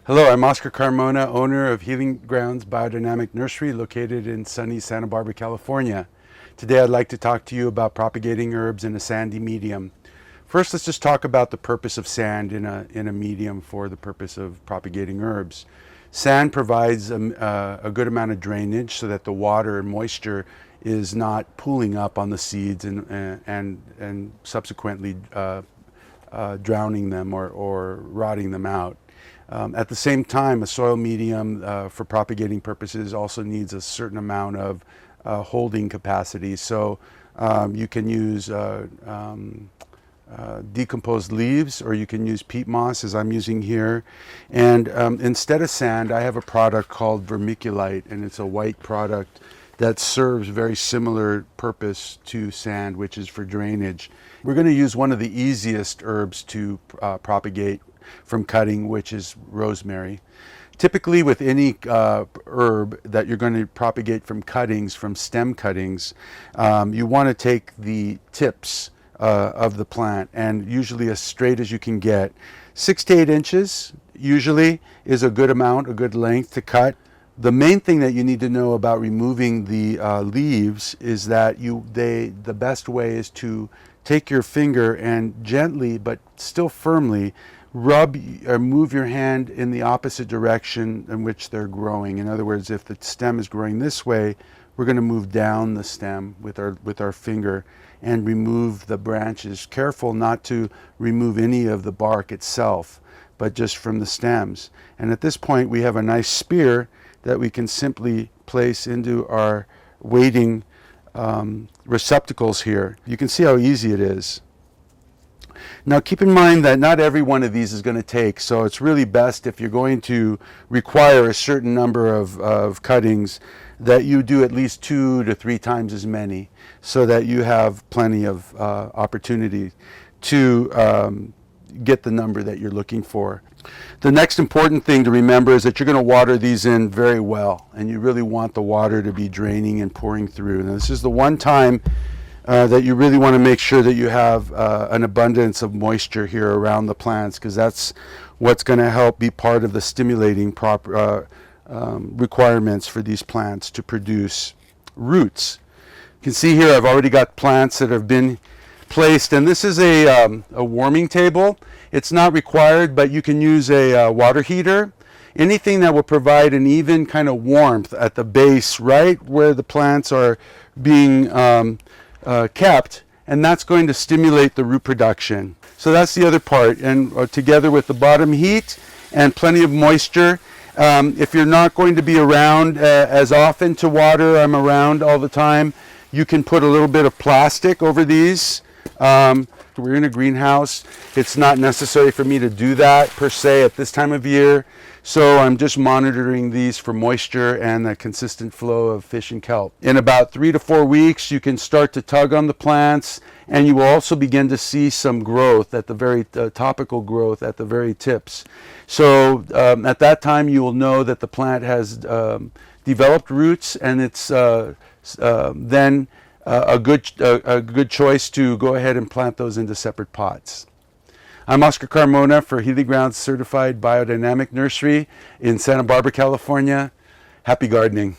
Hello, I'm Oscar Carmona, owner of Healing Grounds Biodynamic Nursery located in sunny Santa Barbara, California. Today I'd like to talk to you about propagating herbs in a sandy medium. First, let's just talk about the purpose of sand in a medium for the purpose of propagating herbs. Sand provides a good amount of drainage so that the water and moisture is not pooling up on the seeds and subsequently drowning them or rotting them out. At the same time, a soil medium for propagating purposes also needs a certain amount of holding capacity. So you can use decomposed leaves, or you can use peat moss as I'm using here. And instead of sand, I have a product called vermiculite, and it's a white product that serves very similar purpose to sand, which is for drainage. We're going to use one of the easiest herbs to propagate from cutting, which is rosemary. Typically with any herb that you're going to propagate from cuttings, from stem cuttings, you want to take the tips of the plant, and usually as straight as you can get. 6 to 8 inches usually is a good amount, a good length to cut. The main thing that you need to know about removing the leaves is that the best way is to take your finger and gently but still firmly rub or move your hand in the opposite direction in which they're growing. In other words, if the stem is growing this way, we're going to move down the stem with our finger and remove the branches. Careful not to remove any of the bark itself, but just from the stems. And at this point, we have a nice spear that we can simply place into our waiting receptacles here. You can see how easy it is. Now keep in mind that not every one of these is going to take, so it's really best if you're going to require a certain number of cuttings that you do at least 2 to 3 times as many, so that you have plenty of opportunity to get the number that you're looking for. The next important thing to remember is that you're going to water these in very well, and you really want the water to be draining and pouring through. Now this is the one time that you really want to make sure that you have an abundance of moisture here around the plants, because that's what's going to help be part of the stimulating requirements for these plants to produce roots. You can see here I've already got plants that have been placed, and this is a warming table. It's not required, but you can use a water heater. Anything that will provide an even kind of warmth at the base, right where the plants are being kept, and that's going to stimulate the root production. So that's the other part, and together with the bottom heat and plenty of moisture. If you're not going to be around as often to water, I'm around all the time, you can put a little bit of plastic over these. We're in a greenhouse. It's not necessary for me to do that per se at this time of year, so I'm just monitoring these for moisture and a consistent flow of fish and kelp. In about 3 to 4 weeks, you can start to tug on the plants, and you will also begin to see some growth at the very topical growth at the very tips. So at that time, you will know that the plant has developed roots, and it's then a good choice to go ahead and plant those into separate pots. I'm Oscar Carmona for Healing Grounds Certified Biodynamic Nursery in Santa Barbara, California. Happy gardening.